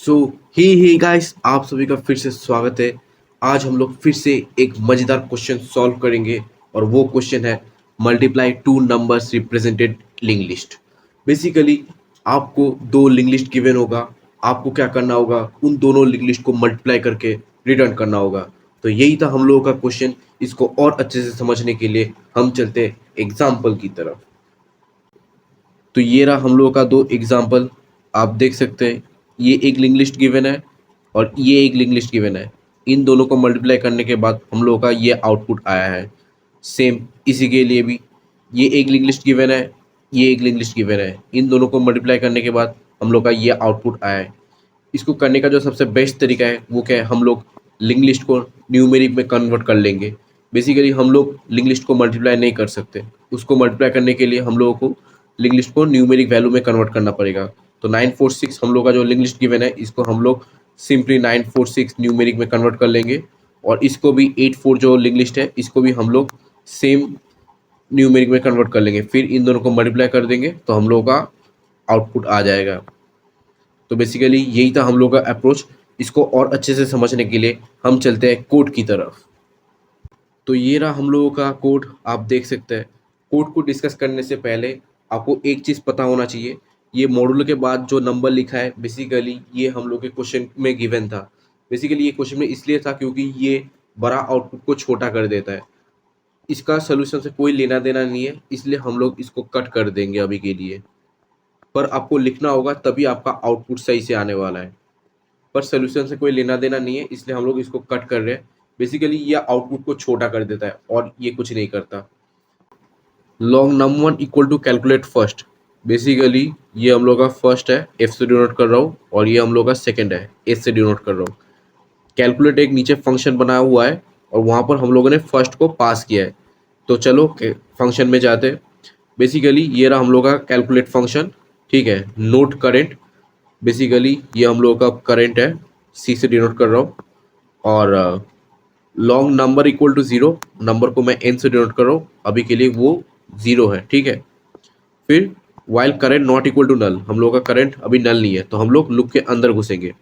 सो hey guys, आप सभी का फिर से स्वागत है। आज हम लोग फिर से एक मजेदार क्वेश्चन सॉल्व करेंगे और वो क्वेश्चन है multiply two numbers represented link list. Basically आपको दो लिंक लिस्ट गिवन होगा, आपको क्या करना होगा, उन दोनों लिंक लिस्ट को मल्टीप्लाई करके रिटर्न करना होगा। तो यही था हम लोगों का क्वेश्चन। इसको और अच्छे से समझने के लिए हम चलते हैं एग्जाम्पल की तरफ। तो ये रहा हम लोगों का दो एग्जाम्पल। आप देख सकते हैं, ये एक लिंक लिस्ट गिवन है और ये एक लिंक लिस्ट गिवन है। इन दोनों को मल्टीप्लाई करने के बाद हम लोगों का ये आउटपुट आया है। सेम इसी के लिए भी ये एक लिंक लिस्ट गिवन है, ये एक लिंक लिस्ट गिवन है। इन दोनों को मल्टीप्लाई करने के बाद हम लोग का ये आउटपुट आया है। इसको करने का जो सबसे बेस्ट तरीका है वो क्या है, हम लोग लिंक लिस्ट को न्यूमेरिक में कन्वर्ट कर लेंगे। बेसिकली हम लोग लिंक लिस्ट को मल्टीप्लाई नहीं कर सकते। उसको मल्टीप्लाई करने के लिए हम लोगों को लिंक लिस्ट को न्यूमेरिक वैल्यू में कन्वर्ट करना पड़ेगा। तो 946 हम लोग का जो लिंक लिस्ट गिवन है, इसको हम लोग सिंपली 946 न्यूमेरिक में कन्वर्ट कर लेंगे। और इसको भी 84 जो लिंक लिस्ट है, इसको भी हम लोग सेम न्यूमेरिक में कन्वर्ट कर लेंगे। फिर इन दोनों को मल्टीप्लाई कर देंगे तो हम लोग का आउटपुट आ जाएगा। तो बेसिकली यही था हम लोग का अप्रोच। इसको और अच्छे से समझने के लिए हम चलते हैं कोड की तरफ। तो ये रहा हम लोगों का कोड, आप देख सकते हैं। कोड को डिस्कस करने से पहले आपको एक चीज़ पता होना चाहिए। ये मॉड्यूल के बाद जो नंबर लिखा है, बेसिकली ये हम लोग के क्वेश्चन में गिवन था। बेसिकली ये क्वेश्चन में इसलिए था क्योंकि ये बड़ा आउटपुट को छोटा कर देता है। इसका सोल्यूशन से कोई लेना देना नहीं है, इसलिए हम लोग इसको कट कर देंगे अभी के लिए। पर आपको लिखना होगा, तभी आपका आउटपुट सही से आने वाला है। पर सोल्यूशन से कोई लेना देना नहीं है, इसलिए हम लोग इसको कट कर रहे हैं। बेसिकली ये आउटपुट को छोटा कर देता है और ये कुछ नहीं करता। Long num one equal to calculate first. Basically ये हम लोग का फर्स्ट है, एफ से डिनोट कर रहा हूँ, और ये हम लोग का सेकंड है, एस से डिनोट कर रहा हूँ। कैलकुलेट एक नीचे फंक्शन बनाया हुआ है और वहाँ पर हम लोगों ने फर्स्ट को पास किया है। तो चलो फंक्शन में जाते हैं। बेसिकली ये रहा हम लोग का कैलकुलेट फंक्शन, ठीक है। नोट करेंट, बेसिकली ये हम लोग का करेंट है, सी से डिनोट कर रहा हूँ। और long number equal to zero, number को मैं एन से डिनोट कर रहा हूँ, अभी के लिए वो जीरो है, ठीक है। फिर while current not equal to null, हम लोग का करंट अभी नल नहीं है, तो हम लोग लूप के अंदर घुसेंगे।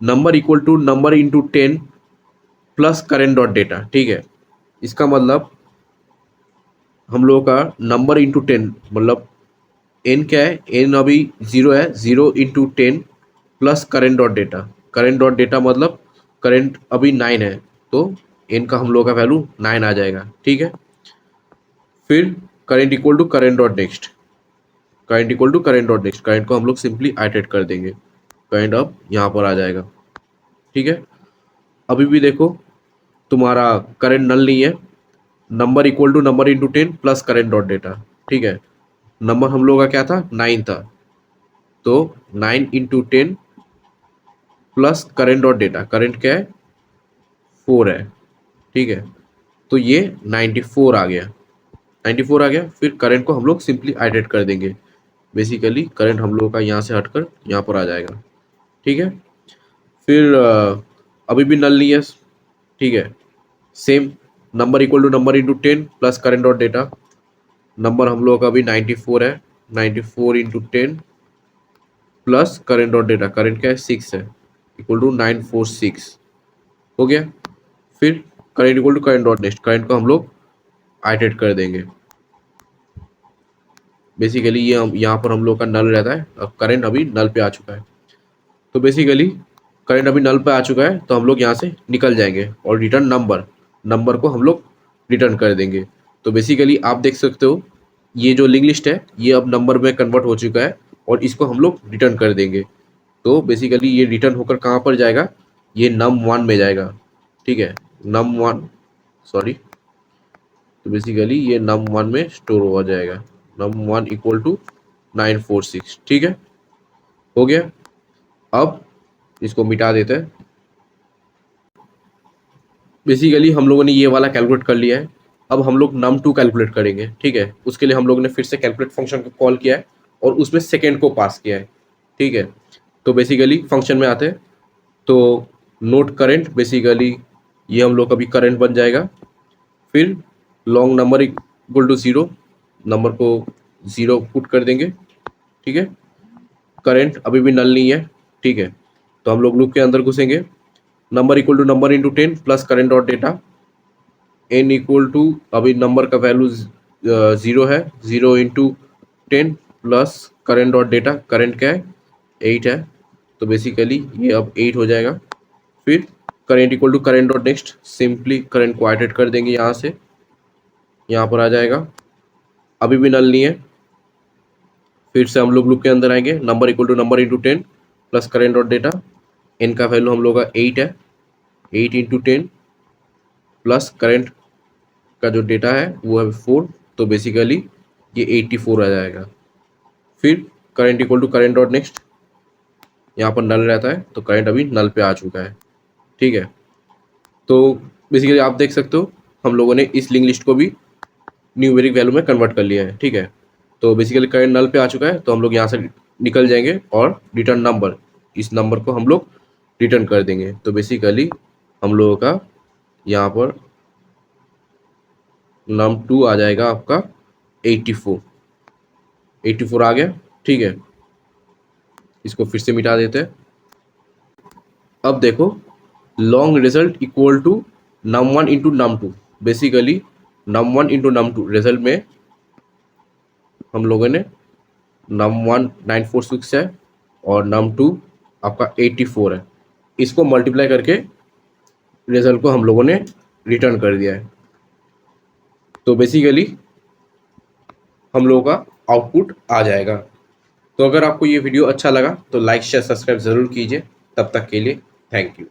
Number equal to number into 10 plus current dot data, ठीक है। इसका मतलब हम लोग का नंबर इंटू 10, मतलब एन क्या है, एन अभी जीरो है, zero into 10 plus current dot data. Current dot data मतलब करेंट अभी 9 है, तो एन का हम लोग का वैल्यू 9 आ जाएगा, ठीक है। फिर current equal to current dot next, current equal to current dot next, current को हम लोग सिंपली आइटरेट कर देंगे। करंट अब यहाँ पर आ जाएगा, ठीक है। अभी भी देखो, तुम्हारा करंट नल नहीं है। Number equal to number into 10 plus current dot data, ठीक है। नंबर हम लोग का क्या था, 9 था, तो 9 into 10 plus current dot data, current क्या है, 4 है, ठीक है। तो ये 94 आ गया, 94 आ गया। फिर करंट को हम लोग सिंपली आइटरेट कर देंगे। बेसिकली करंट हम लोग का यहाँ से हटकर यहाँ पर आ जाएगा, ठीक है। फिर अभी भी नल नहीं है, ठीक है। Same number equal to number into 10 plus current dot data. Number हम लोग का अभी 94 है, 94 into 10 plus current dot data, current क्या है, 6 है, इक्वल टू 946 हो गया। फिर current equal to current dot next, current को हम लोग आइटरेट कर देंगे। बेसिकली ये हम यहाँ पर हम लोग का नल रहता है, अब करंट अभी नल पे आ चुका है। तो बेसिकली करंट अभी नल पे आ चुका है, तो हम लोग यहाँ से निकल जाएंगे और रिटर्न नंबर, नंबर को हम लोग रिटर्न कर देंगे। तो बेसिकली आप देख सकते हो, ये जो लिंक लिस्ट है ये अब नंबर में कन्वर्ट हो चुका है और इसको हम लोग रिटर्न कर देंगे। तो बेसिकली ये रिटर्न होकर कहाँ पर जाएगा, ये num1 में जाएगा, ठीक है। num1, सॉरी, तो बेसिकली ये num1 में स्टोर हो जाएगा। num1 इक्वल टू 946, ठीक है, हो गया। अब इसको मिटा देते हैं। बेसिकली हम लोगों ने ये वाला कैलकुलेट कर लिया है। अब हम लोग num2 कैलकुलेट करेंगे, ठीक है। उसके लिए हम लोगों ने फिर से कैलकुलेट फंक्शन को कॉल किया है और उसमें सेकेंड को पास किया है, ठीक है। तो बेसिकली फंक्शन में आते हैं, तो नोट करेंट, बेसिकली ये हम लोग का भी करंट बन जाएगा। फिर long number equal to zero, number को जीरो पुट कर देंगे, ठीक है। करंट अभी भी नल नहीं है, ठीक है। तो हम लोग लूप के अंदर घुसेंगे, number equal to number into 10 plus current dot data, N equal to, अभी नंबर का वैल्यू 0 है, 0 into 10 plus current dot data, current क्या है 8 है, तो बेसिकली ये अब 8 हो जाएगा। फिर current equal to current dot next, simply current को आइटरेट कर देंगे, यहाँ से यहाँ पर आ जाएगा, अभी भी नल नहीं है। फिर से हम लोग लूप के अंदर आएंगे, number equal to number into 10 plus current dot data, N का वैल्यू हम लोग का 8 है, 8 इंटू 10 प्लस करेंट का जो डेटा है वो है 4, तो बेसिकली ये 84 आ जाएगा। फिर current equal to current dot next, यहाँ पर नल रहता है तो करंट अभी नल पे आ चुका है, ठीक है। तो बेसिकली आप देख सकते हो हम लोगों ने इस लिंक लिस्ट को भी न्यूमेरिक वैल्यू में कन्वर्ट कर लिया है, ठीक है। तो बेसिकली करंट नल पे आ चुका है, तो हम लोग यहाँ से निकल जाएंगे और रिटर्न नंबर, इस नंबर को हम लोग रिटर्न कर देंगे। तो बेसिकली हम लोगों का यहाँ पर num2 आ जाएगा आपका 84, 84 आ गया, ठीक है। इसको फिर से मिटा देते हैं। अब देखो, long result equal to num1 into num2, basically num1 into num2 result में हम लोगों ने num1 946 है और num2 आपका 84 है, इसको मल्टीप्लाई करके रिजल्ट को हम लोगों ने रिटर्न कर दिया है। तो बेसिकली हम लोगों का आउटपुट आ जाएगा। तो अगर आपको ये वीडियो अच्छा लगा तो लाइक शेयर सब्सक्राइब ज़रूर कीजिए। तब तक के लिए थैंक यू।